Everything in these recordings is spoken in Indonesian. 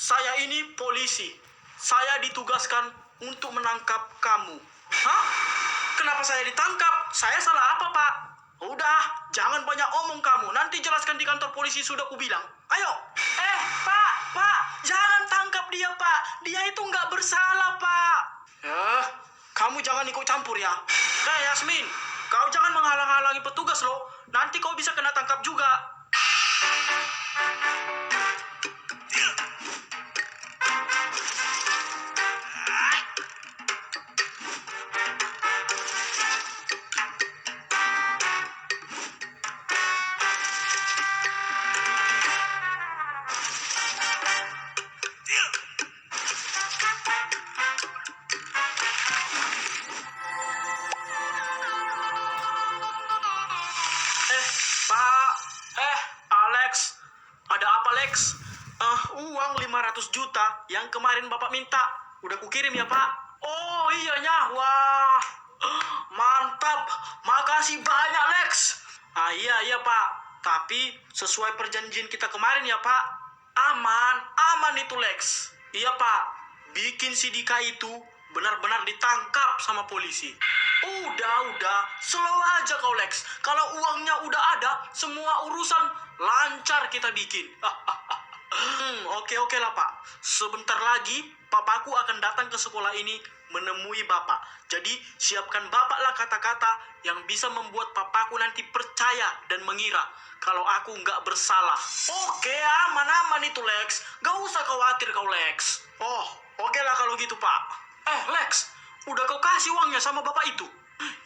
Saya ini polisi. Saya ditugaskan untuk menangkap kamu. Hah? Kenapa saya ditangkap? Saya salah apa, Pak? Udah, jangan banyak omong kamu. Nanti jelaskan di kantor polisi sudah kubilang. Ayo. Pak, jangan tangkap dia, Pak. Dia itu nggak bersalah, Pak. Kamu jangan ikut campur ya. Yasmin, kau jangan menghalang-halangi petugas loh. Nanti kau bisa kena tangkap juga. Pak, Alex, ada apa Lex? Uang 500 juta yang kemarin Bapak minta, udah kukirim ya Pak? Oh iyanya, wah, mantap, makasih banyak Lex. Iya Pak, tapi sesuai perjanjian kita kemarin ya Pak. Aman itu Lex. Iya Pak, bikin si Dika itu benar-benar ditangkap sama polisi. Udah, slow aja kau Lex. Kalau uangnya udah ada, semua urusan lancar kita bikin. Oke lah Pak. Sebentar lagi papaku akan datang ke sekolah ini menemui Bapak. Jadi siapkan Bapaklah kata-kata yang bisa membuat papaku nanti percaya dan mengira kalau aku nggak bersalah. Oke, aman itu Lex. Gak usah khawatir kau Lex. Oh, oke lah kalau gitu Pak. Lex, udah kau kasih uangnya sama bapak itu?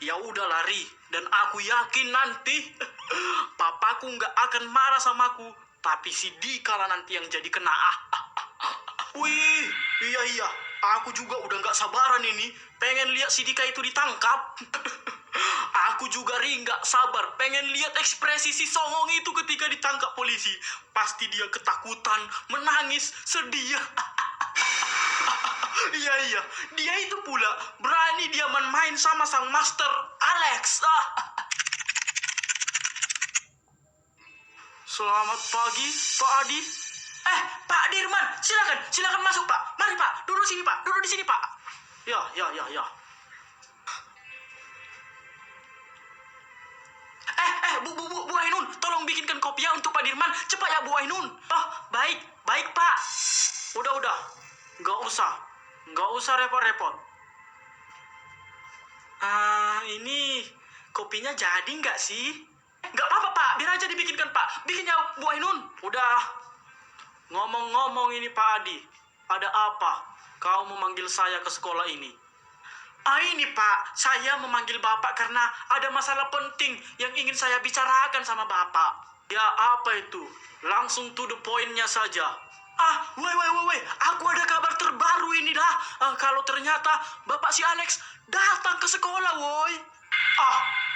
Ya udah lari, dan aku yakin nanti papaku nggak akan marah sama aku, tapi si Dika lah nanti yang jadi kena. Wih, iya, aku juga udah nggak sabaran ini, pengen lihat si Dika itu ditangkap. Aku juga nggak sabar, pengen lihat ekspresi si Songong itu ketika ditangkap polisi. Pasti dia ketakutan, menangis, sedih. Iya, dia itu pula berani dia main sama sang master Alex. Selamat pagi, Pak Adi. Pak Dirman, silakan masuk Pak. Mari Pak, duduk sini Pak, duduk di sini Pak. Ya. Bu Ainun, tolong bikinkan kopi ya untuk Pak Dirman. Cepat ya Bu Ainun. Oh, baik Pak. Udah, nggak usah repot-repot. Ini kopinya jadi nggak sih? Nggak apa-apa Pak, biar aja dibikinkan Pak. Bikin ya Bu Ainun. Udah. Ngomong-ngomong ini Pak Adi, ada apa? Kau memanggil saya ke sekolah ini? Ini Pak, saya memanggil Bapak karena ada masalah penting yang ingin saya bicarakan sama Bapak. Ya apa itu? Langsung to the point-nya saja. Woi, aku ada kabar terbaru ini dah. Kalau ternyata Bapak si Alex datang ke sekolah, woi.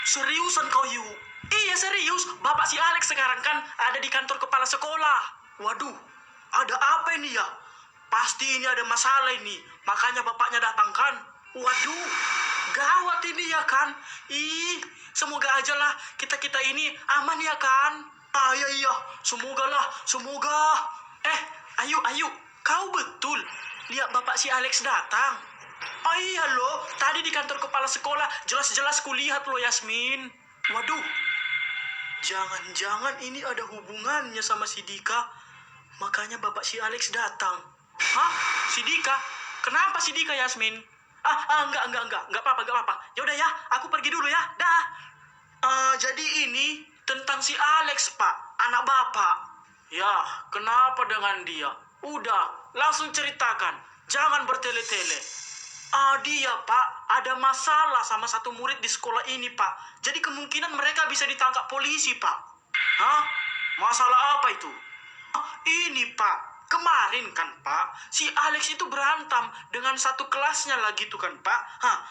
Seriusan kau, Yu? Iya serius, Bapak si Alex sekarang kan ada di kantor kepala sekolah. Waduh, ada apa ini ya? Pasti ini ada masalah ini, makanya Bapaknya datang kan? Waduh, gawat ini ya kan? Semoga aja lah kita ini aman ya kan? Iya, semoga. Ayo, kau betul lihat Bapak si Alex datang? Iya loh, tadi di kantor kepala sekolah jelas-jelas kulihat loh Yasmin. Waduh, jangan-jangan ini ada hubungannya sama si Dika, makanya Bapak si Alex datang. Hah? Si Dika? Kenapa si Dika Yasmin? Enggak apa-apa. Yaudah ya, aku pergi dulu ya. Dah. Jadi ini tentang si Alex, Pak, anak Bapak. Ya, kenapa dengan dia? Udah, langsung ceritakan. Jangan bertele-tele. Dia, Pak, ada masalah sama satu murid di sekolah ini, Pak. Jadi kemungkinan mereka bisa ditangkap polisi, Pak. Hah? Masalah apa itu? Ini, Pak. Kemarin kan Pak, si Alex itu berantem dengan satu kelasnya lagi tuh kan Pak.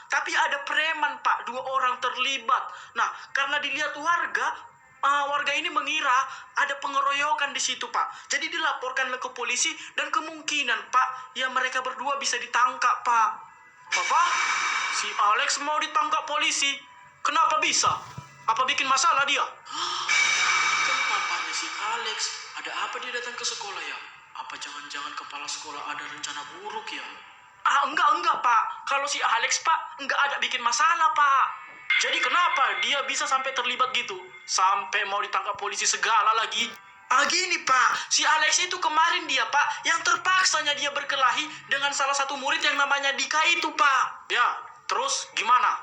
Tapi ada preman Pak, 2 orang terlibat. Nah, karena dilihat warga ini mengira ada pengeroyokan di situ Pak. Jadi dilaporkanlah ke polisi dan kemungkinan Pak, ya mereka berdua bisa ditangkap Pak. Apa? Si Alex mau ditangkap polisi? Kenapa bisa? Apa bikin masalah dia? Kan papanya si Alex, ada apa dia datang ke sekolah ya? Apa jangan-jangan kepala sekolah ada rencana buruk ya? Enggak, Pak. Kalau si Alex, Pak, enggak ada bikin masalah, Pak. Jadi kenapa dia bisa sampai terlibat gitu? Sampai mau ditangkap polisi segala lagi. Gini, Pak. Si Alex itu kemarin dia, Pak, yang terpaksanya dia berkelahi dengan salah satu murid yang namanya Dika itu, Pak. Ya, terus gimana?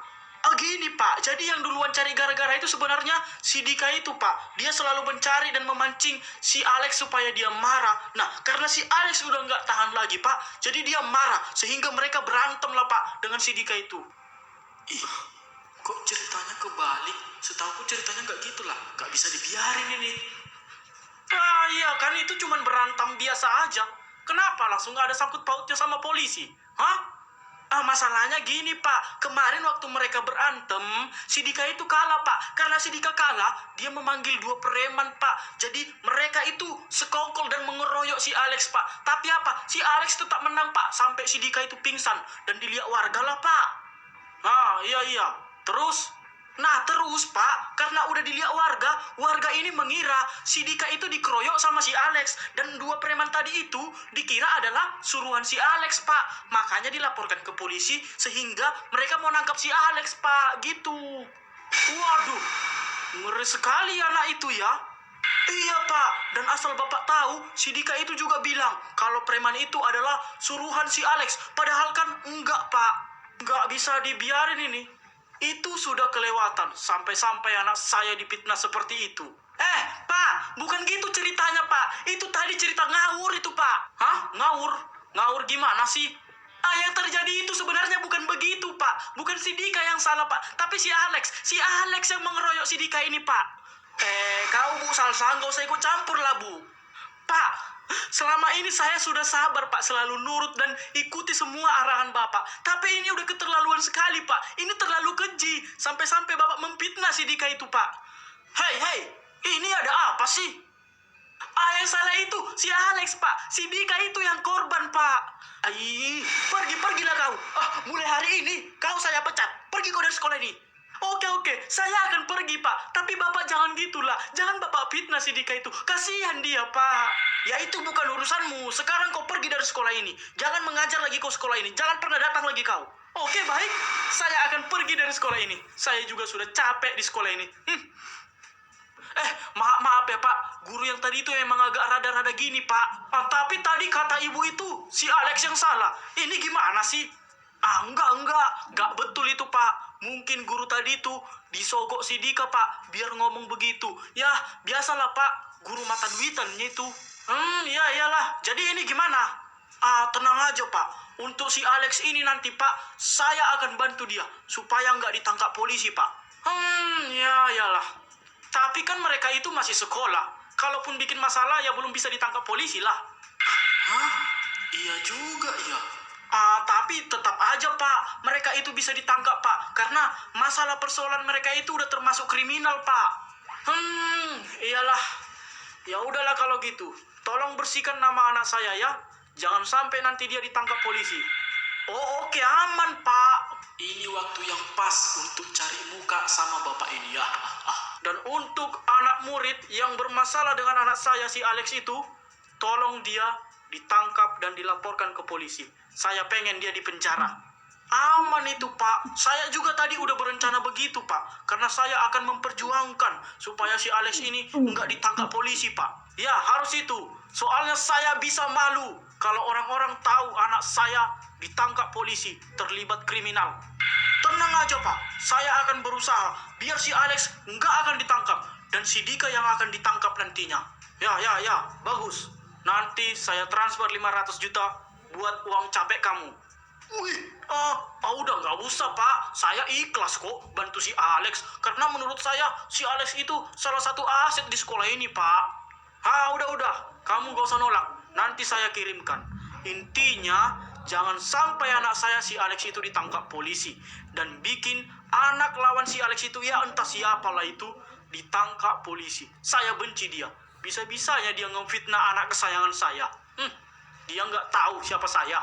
Gini, Pak. Jadi yang duluan cari gara-gara itu sebenarnya si Dika itu, Pak. Dia selalu mencari dan memancing si Alex supaya dia marah. Nah, karena si Alex udah nggak tahan lagi, Pak. Jadi dia marah. Sehingga mereka berantem lah, Pak, dengan si Dika itu. Ih, kok ceritanya kebalik? Setahuku ceritanya nggak gitu lah. Nggak bisa dibiarin ini. Iya, kan itu cuman berantem biasa aja. Kenapa langsung nggak ada sangkut pautnya sama polisi? Hah? Masalahnya gini, Pak. Kemarin waktu mereka berantem, si Dika itu kalah, Pak. Karena si Dika kalah, dia memanggil 2 preman, Pak. Jadi mereka itu sekongkol dan mengeroyok si Alex, Pak. Tapi apa? Si Alex tetap menang, Pak. Sampai si Dika itu pingsan. Dan dilihat warga lah, Pak. Iya. Terus? Nah terus, Pak, karena udah dilihat warga ini mengira si Dika itu dikeroyok sama si Alex. Dan 2 preman tadi itu dikira adalah suruhan si Alex, Pak. Makanya dilaporkan ke polisi sehingga mereka mau nangkap si Alex, Pak. Gitu. Waduh, ngeri sekali anak itu ya. Iya, Pak, dan asal Bapak tahu, si Dika itu juga bilang kalau preman itu adalah suruhan si Alex. Padahal kan enggak, Pak. Enggak bisa dibiarin ini. Itu sudah kelewatan, sampai-sampai anak saya difitnah seperti itu. Pak, bukan gitu ceritanya, Pak. Itu tadi cerita ngawur itu, Pak. Hah? Ngawur? Ngawur gimana sih? Yang terjadi itu sebenarnya bukan begitu, Pak. Bukan si Dika yang salah, Pak. Tapi si Alex. Si Alex yang mengeroyok si Dika ini, Pak. Kau Bu Salsa, nggak usah ikut campur lah, Bu. Pak, selama ini saya sudah sabar, Pak, selalu nurut dan ikuti semua arahan Bapak. Tapi ini udah keterlaluan sekali, Pak. Ini terlalu keji. Sampai-sampai Bapak memfitnah si Dika itu, Pak. Hei, ini ada apa sih? Yang salah itu si Alex, Pak. Si Dika itu yang korban, Pak. Pergilah kau. Mulai hari ini kau saya pecat. Pergi kau dari sekolah ini. Oke, saya akan pergi, Pak. Tapi Bapak jangan gitulah. Jangan Bapak fitnah si Dika itu. Kasihan dia, Pak. Ya itu bukan urusanmu. Sekarang kau pergi dari sekolah ini. Jangan mengajar lagi kau sekolah ini. Jangan pernah datang lagi kau. Oke, baik. Saya akan pergi dari sekolah ini. Saya juga sudah capek di sekolah ini. Maaf ya, Pak. Guru yang tadi itu emang agak rada-rada gini, Pak. Tapi tadi kata ibu itu si Alex yang salah. Ini gimana sih? Enggak betul itu, Pak. Mungkin guru tadi itu disogok si Dika, Pak, biar ngomong begitu. Ya, biasalah, Pak, guru mata duitannya itu. Iyalah. Jadi ini gimana? Tenang aja, Pak. Untuk si Alex ini nanti, Pak, saya akan bantu dia supaya nggak ditangkap polisi, Pak. Iyalah. Tapi kan mereka itu masih sekolah. Kalaupun bikin masalah ya belum bisa ditangkap polisi lah. Iya juga ya. Tapi tetap aja, Pak, mereka itu bisa ditangkap, Pak, karena masalah persoalan mereka itu udah termasuk kriminal, Pak. Iyalah. Ya udahlah kalau gitu. Tolong bersihkan nama anak saya ya. Jangan sampai nanti dia ditangkap polisi. Oke, aman, Pak. Ini waktu yang pas untuk cari muka sama bapak ini ya. Dan untuk anak murid yang bermasalah dengan anak saya si Alex itu, tolong dia ditangkap dan dilaporkan ke polisi. Saya pengen dia di penjara. Aman itu, Pak. Saya juga tadi udah berencana begitu, Pak. Karena saya akan memperjuangkan supaya si Alex ini nggak ditangkap polisi, Pak. Ya, harus itu. Soalnya saya bisa malu kalau orang-orang tahu anak saya ditangkap polisi, terlibat kriminal. Tenang aja, Pak. Saya akan berusaha biar si Alex nggak akan ditangkap. Dan si Dika yang akan ditangkap nantinya. Ya. Bagus. Nanti saya transfer 500 juta buat uang capek kamu. Udah nggak usah, Pak. Saya ikhlas kok bantu si Alex. Karena menurut saya si Alex itu salah satu aset di sekolah ini, Pak. Udah. Kamu gak usah nolak. Nanti saya kirimkan. Intinya, jangan sampai anak saya si Alex itu ditangkap polisi. Dan bikin anak lawan si Alex itu, ya entah siapalah itu, ditangkap polisi. Saya benci dia. Bisa-bisanya dia ngefitnah anak kesayangan saya. Dia nggak tahu siapa saya.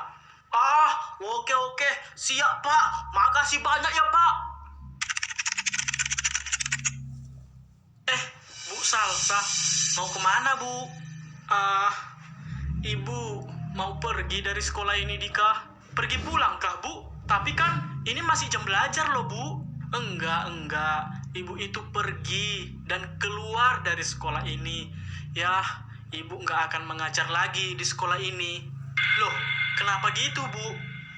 Oke. Siap, Pak. Makasih banyak ya, Pak. Bu Salsa, mau kemana, Bu? Ibu mau pergi dari sekolah ini, Dika. Pergi pulang kah, Bu? Tapi kan ini masih jam belajar loh, Bu. Enggak. Ibu itu pergi dan keluar dari sekolah ini. Ya, ibu nggak akan mengajar lagi di sekolah ini. Loh, kenapa gitu, Bu?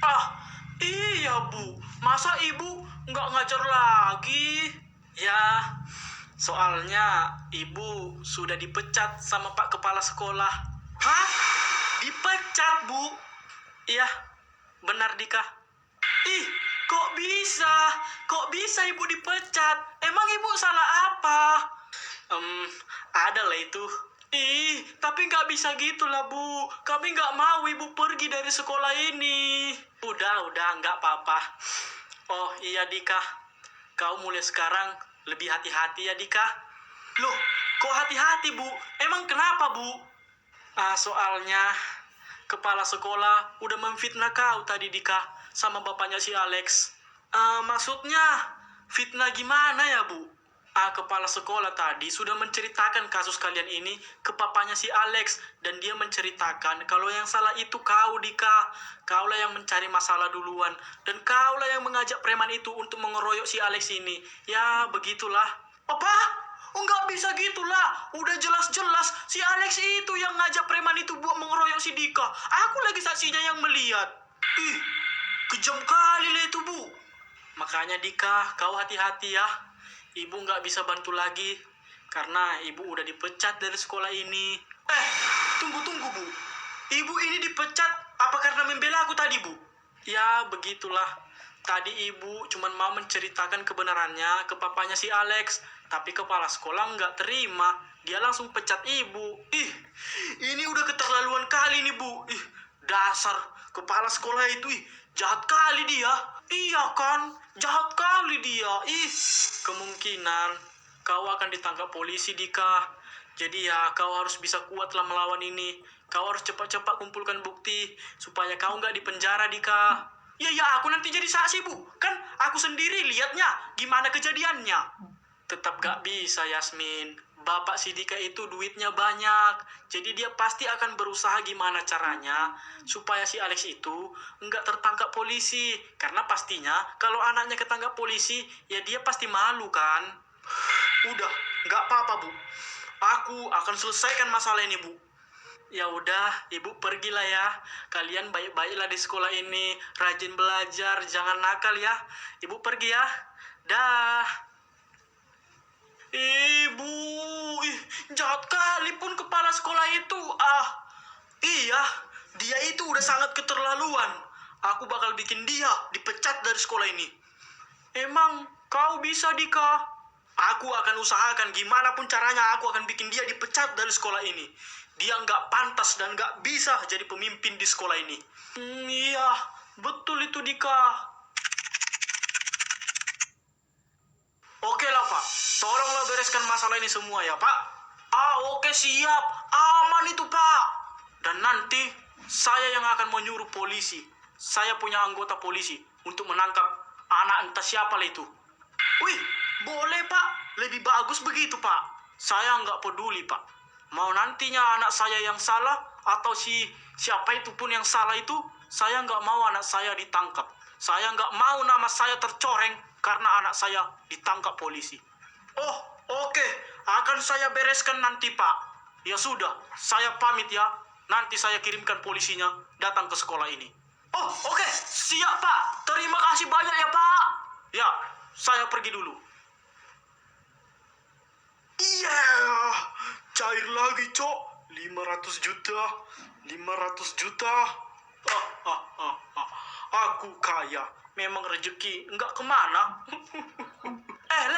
Ah, iya, Bu. Masa ibu nggak ngajar lagi? Ya, soalnya ibu sudah dipecat sama Pak Kepala Sekolah. Hah? Dipecat, Bu? Iya, benar, Dika. Ih, kok bisa? Kok bisa ibu dipecat? Emang ibu salah apa? Em, ada lah itu. Ih, tapi nggak bisa gitu lah, Bu. Kami nggak mau ibu pergi dari sekolah ini. Udah, nggak apa-apa. Oh iya, Dika. Kau mulai sekarang lebih hati-hati ya, Dika. Loh, kok hati-hati, Bu? Emang kenapa, Bu? Soalnya kepala sekolah udah memfitnah kau tadi, Dika, sama bapaknya si Alex. Maksudnya fitnah gimana ya, Bu? Kepala sekolah tadi sudah menceritakan kasus kalian ini ke papanya si Alex, dan dia menceritakan kalau yang salah itu kau, Dika. Kaulah yang mencari masalah duluan, dan kaulah yang mengajak preman itu untuk mengeroyok si Alex ini. Ya, begitulah. Apa? Oh, nggak bisa gitulah. Udah jelas-jelas si Alex itu yang ngajak preman itu buat mengeroyok si Dika. Aku lagi saksinya yang melihat. Ih, kejam kali lah itu, Bu. Makanya, Dika, kau hati-hati ya. Ibu nggak bisa bantu lagi karena ibu udah dipecat dari sekolah ini. Tunggu, Bu. Ibu ini dipecat apa karena membela aku tadi, Bu? Ya, begitulah. Tadi ibu cuma mau menceritakan kebenarannya ke papanya si Alex, tapi kepala sekolah nggak terima. Dia langsung pecat ibu. Ih, ini udah keterlaluan kali nih, Bu. Ih, dasar kepala sekolah itu, jahat kali dia. Iya kan, jahat kali dia. Ih, kemungkinan kau akan ditangkap polisi, Dika. Jadi ya, kau harus bisa kuatlah melawan ini. Kau harus cepat-cepat kumpulkan bukti supaya kau nggak dipenjara, Dika. Ya, aku nanti jadi saksi, Bu. Kan aku sendiri lihatnya gimana kejadiannya. Tetap gak bisa, Yasmin. Bapak si Dika itu duitnya banyak. Jadi dia pasti akan berusaha gimana caranya supaya si Alex itu nggak tertangkap polisi. Karena pastinya kalau anaknya ketangkap polisi, ya dia pasti malu kan. Udah, nggak apa-apa, Bu. Aku akan selesaikan masalah ini, Bu. Ya udah, ibu pergilah ya. Kalian baik-baiklah di sekolah ini. Rajin belajar, jangan nakal ya. Ibu pergi ya. Dah. Ibu, jahat kali pun kepala sekolah itu. Iya, dia itu udah sangat keterlaluan. Aku bakal bikin dia dipecat dari sekolah ini. Emang kau bisa, Dika? Aku akan usahakan gimana pun caranya aku akan bikin dia dipecat dari sekolah ini. Dia nggak pantas dan nggak bisa jadi pemimpin di sekolah ini. Iya, betul itu, Dika. Oke lah, Pak. Tolonglah bereskan masalah ini semua ya, Pak. Oke, siap. Aman itu, Pak. Dan nanti saya yang akan menyuruh polisi. Saya punya anggota polisi untuk menangkap anak entah siapa lah itu. Wih, boleh, Pak. Lebih bagus begitu, Pak. Saya nggak peduli, Pak. Mau nantinya anak saya yang salah atau siapa itu pun yang salah itu, saya nggak mau anak saya ditangkap. Saya nggak mau nama saya tercoreng karena anak saya ditangkap polisi. Oh, oke. Akan saya bereskan nanti, Pak. Ya sudah, saya pamit ya. Nanti saya kirimkan polisinya datang ke sekolah ini. Oh, oke. Siap, Pak. Terima kasih banyak ya, Pak. Ya, saya pergi dulu. Iya, cair lagi, Cok. 500 juta. 500 juta. Ah, ah, ah, ah. Aku kaya. Memang rezeki nggak kemana.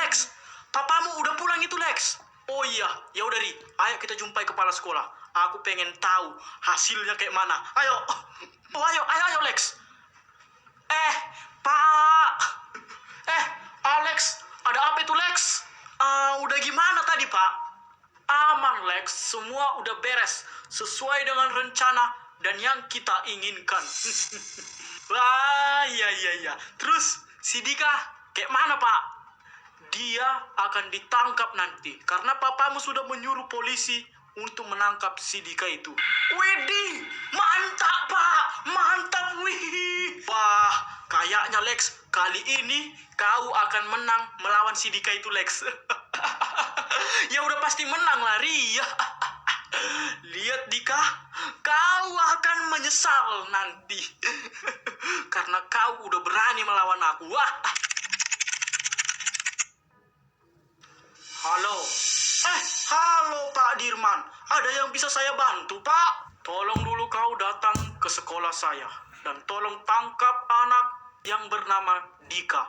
Lex. Papamu udah pulang itu, Lex. Oh iya, ya udah, Ri. Ayo kita jumpai kepala sekolah. Aku pengen tahu hasilnya kayak mana. Ayo. Oh, ayo, Lex. Pak. Alex. Ada apa itu, Lex? Udah gimana tadi, Pak? Aman, Lex. Semua udah beres. Sesuai dengan rencana dan yang kita inginkan. Wah, iya. Terus, si Dika, kayak mana, Pak? Dia akan ditangkap nanti. Karena papamu sudah menyuruh polisi untuk menangkap si Dika itu. Widih, mantap Pak, mantap wih. Wah, kayaknya Lex, kali ini kau akan menang melawan si Dika itu Lex. Ya udah pasti menang lah Ria. Lihat Dika, kau akan menyesal nanti. Karena kau udah berani melawan aku. Wah. Halo. Halo Pak Dirman. Ada yang bisa saya bantu, Pak? Tolong dulu kau datang ke sekolah saya. Dan tolong tangkap anak yang bernama Dika.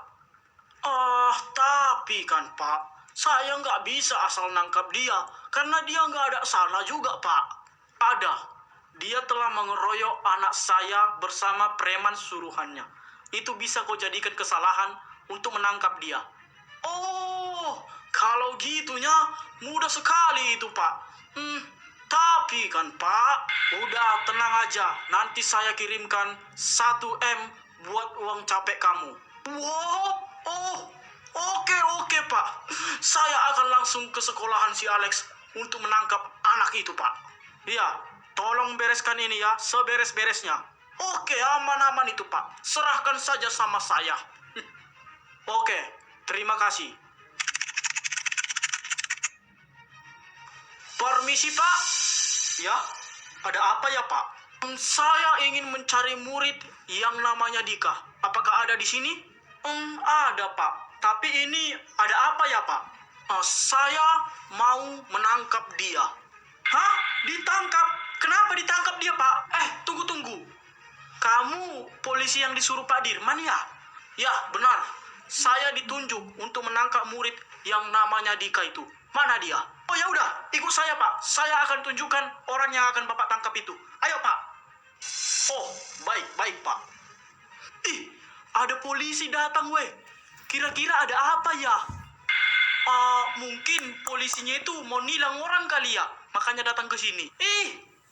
Tapi kan Pak, saya nggak bisa asal nangkap dia. Karena dia nggak ada salah juga, Pak. Ada. Dia telah mengeroyok anak saya bersama preman suruhannya. Itu bisa kau jadikan kesalahan untuk menangkap dia. Oh, kalau gitunya mudah sekali itu, Pak. Tapi kan, Pak, udah tenang aja. Nanti saya kirimkan 1 M buat uang capek kamu. Wow, oke, Pak. Saya akan langsung ke sekolahan si Alex untuk menangkap anak itu, Pak. Iya, tolong bereskan ini ya, seberes-beresnya. Oke, aman-aman itu, Pak. Serahkan saja sama saya. Oke, terima kasih. Permisi, Pak. Ya, ada apa ya, Pak? Saya ingin mencari murid yang namanya Dika. Apakah ada di sini? Ada, Pak. Tapi ini ada apa ya, Pak? Saya mau menangkap dia. Hah? Ditangkap? Kenapa ditangkap dia, Pak? Tunggu. Kamu polisi yang disuruh Pak Dirman ya? Ya, benar. Saya ditunjuk untuk menangkap murid yang namanya Dika itu. Mana dia? Oh ya udah, ikut saya Pak. Saya akan tunjukkan orang yang akan Bapak tangkap itu. Ayo Pak. Oh, baik Pak. Ih, ada polisi datang weh. Kira-kira ada apa ya? Mungkin polisinya itu mau nilang orang kali ya. Makanya datang ke sini.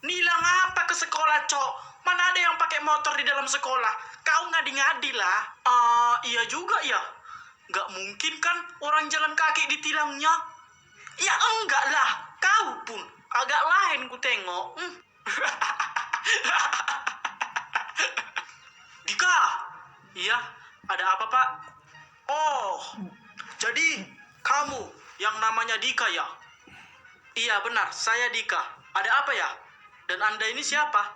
Nilang apa ke sekolah, Cok? Mana ada yang pakai motor di dalam sekolah? Kau ngadi-ngadi lah. Iya juga ya. Nggak mungkin kan orang jalan kaki ditilangnya. Ya enggak lah. Kau pun agak lain ku tengok. Dika. Iya, ada apa Pak? Oh, jadi kamu yang namanya Dika ya? Iya benar, saya Dika. Ada apa ya? Dan Anda ini siapa?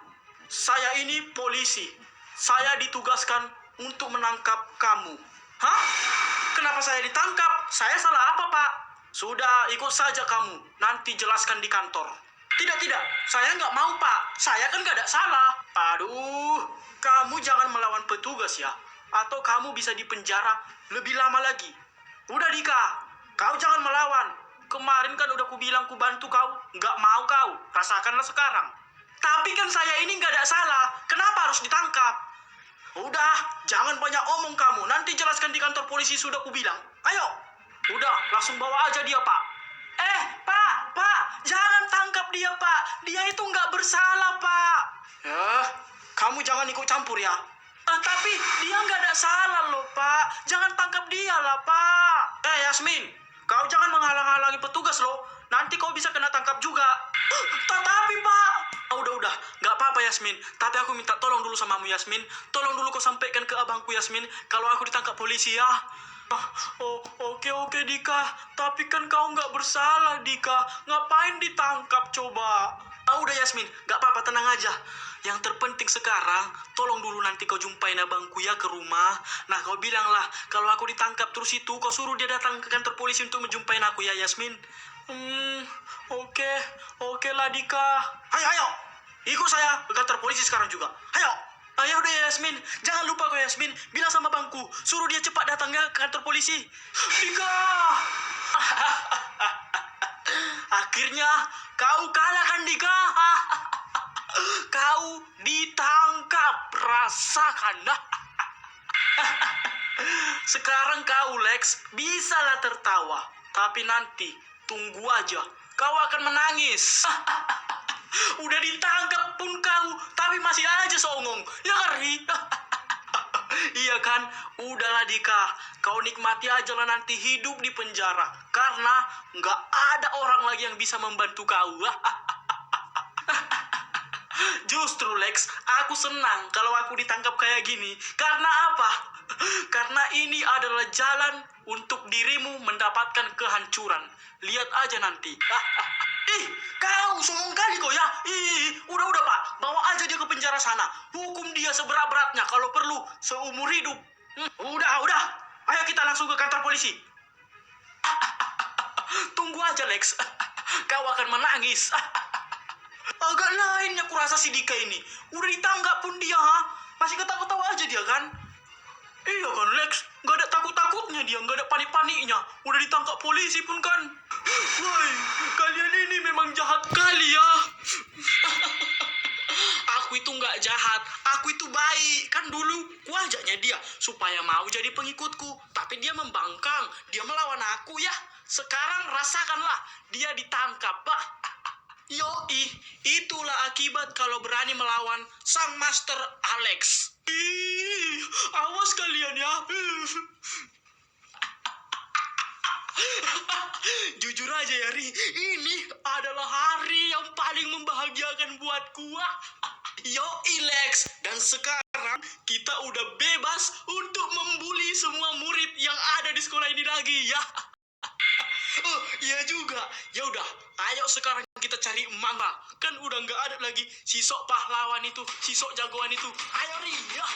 Saya ini polisi. Saya ditugaskan untuk menangkap kamu. Hah? Kenapa saya ditangkap? Saya salah apa, Pak? Sudah, ikut saja kamu. Nanti jelaskan di kantor. Tidak. Saya nggak mau, Pak. Saya kan nggak ada salah. Aduh, kamu jangan melawan petugas ya. Atau kamu bisa dipenjara lebih lama lagi. Udah, Dika. Kau jangan melawan. Kemarin kan udah kubilang ku bantu kau. Nggak mau kau. Rasakanlah sekarang. Tapi kan saya ini nggak ada salah. Kenapa harus ditangkap? Udah, jangan banyak omong kamu. Nanti jelaskan di kantor polisi sudah kubilang. Ayo. Udah, langsung bawa aja dia, Pak. Pak. Jangan tangkap dia, Pak. Dia itu nggak bersalah, Pak. Kamu jangan ikut campur ya. Tapi dia nggak ada salah loh, Pak. Jangan tangkap dia lah, Pak. Yasmin, kau jangan menghalang-halangi petugas loh. Nanti kau bisa kena tangkap juga. Tapi, Pak. Udah. Nggak apa-apa, Yasmin. Tapi aku minta tolong dulu samamu, Yasmin. Tolong dulu kau sampaikan ke abangku, Yasmin. Kalau aku ditangkap polisi ya. Oke, Dika. Tapi kan kau nggak bersalah, Dika. Ngapain ditangkap coba? Udah, Yasmin. Nggak apa-apa, tenang aja. Yang terpenting sekarang, tolong dulu nanti kau jumpain abangku ya ke rumah. Nah, kau bilanglah, kalau aku ditangkap terus itu, kau suruh dia datang ke kantor polisi untuk menjumpain aku ya, Yasmin. Oke lah, Dika. Ayo. Ikut saya ke kantor polisi sekarang juga. Ayo udah Yasmin. Jangan lupa kau Yasmin. Bilang sama bangku. Suruh dia cepat datang ya ke kantor polisi. Dika. Akhirnya kau kalah kan, Dika. Kau ditangkap. Rasakan. Sekarang kau Lex bisalah tertawa. Tapi nanti tunggu aja. Kau akan menangis. Udah ditangkap pun kau, tapi masih aja songong. Ya Kari? Iya kan? Udahlah Dika, kau nikmati aja lah nanti hidup di penjara. Karena nggak ada orang lagi yang bisa membantu kau. Justru Lex, aku senang kalau aku ditangkap kayak gini. Karena apa? Karena ini adalah jalan untuk dirimu mendapatkan kehancuran. Lihat aja nanti. Ih, kau sombong kali kau ya. Ih, udah Pak, bawa aja dia ke penjara sana. Hukum dia seberat-beratnya kalau perlu seumur hidup. Udah. Ayo kita langsung ke kantor polisi. Tunggu aja Lex. Kau akan menangis. Agak lainnya kurasa si Dika ini. Udah ditangkap pun dia, ha? Masih ketawa-ketawa aja dia kan? Iya kan Lex, nggak ada takut-takutnya dia, nggak ada panik-paniknya. Udah ditangkap polisi pun kan. Woi, kalian ini memang jahat kali ya. Aku itu nggak jahat, aku itu baik. Kan dulu kuajaknya dia supaya mau jadi pengikutku. Tapi dia membangkang, dia melawan aku ya. Sekarang rasakanlah, dia ditangkap, Pak. Yoi, itulah akibat kalau berani melawan sang Master Alex. Ih, awas kalian ya. Jujur aja ya, Ri, ini adalah hari yang paling membahagiakan buatku. Yoi, Lex. Dan sekarang kita udah bebas untuk membuli semua murid yang ada di sekolah ini lagi ya. Oh, iya juga. Ya udah, ayo sekarang kita cari Mangga. Kan udah nggak ada lagi si sok pahlawan itu, si sok jagoan itu. Ayo Ri, ya.